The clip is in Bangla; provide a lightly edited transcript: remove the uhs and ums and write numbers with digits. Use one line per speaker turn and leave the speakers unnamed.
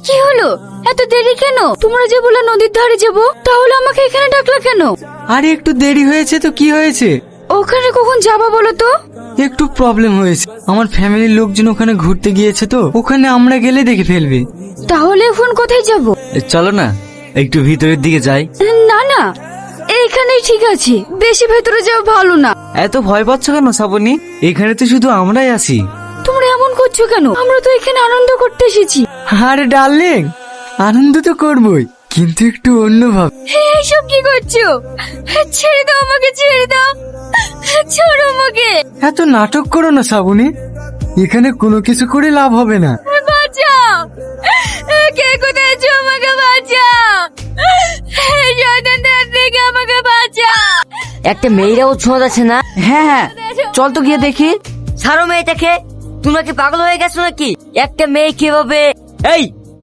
কি হলো, এত দেরি কেন? তোমরা যে বলে নদীর ধারে যাবো, তাহলে আমাকে এখানে ডাকলা কেন?
আরে একটু দেরি হয়েছে তো কি হয়েছে?
ওখানে কখন যাবা বলো তো?
একটু প্রবলেম হয়েছে, আমার ফ্যামিলির লোকজন ওখানে ঘুরতে গিয়েছে তো, ওখানে আমরা গেলে দেখে ফেলবে।
তাহলে এখন কোথায় যাব?
চলো না একটু ভিতরের দিকে যাই।
না না, এইখানেই ঠিক আছে, বেশি ভেতরে যাওয়া ভালো না।
এত ভয় পাচ্ছ কেন শ্রাবণী? এখানে তো শুধু আমরাই আছি।
তোমরা এমন করছো কেন? আমরা তো এখানে আনন্দ করতে এসেছি।
আরে ডার্লিং, আনন্দ তো করবই, কিন্তু একটু অন্যভাবে।
এইসব কি করছো? ছেড়ে দাও আমাকে, ছেড়ে দাও, ছাড়ো আমাকে।
এত নাটক করো না শ্রাবণী, এখানে কোনো কিছু করে লাভ হবে না।
বাঁচাও, কে কোথায় আছো? আমাকে বাঁচাও, এই শয়তানদের থেকে আমাকে বাঁচাও।
একটা মেয়েরাও ছোঁয়া যাচ্ছে না।
হ্যাঁ হ্যাঁ, চল তো গিয়ে দেখি।
ছাড়ো মেয়েটাকে, তোমরা কি পাগল হয়ে গেছো নাকি? একটা মেয়ে কিভাবে? এই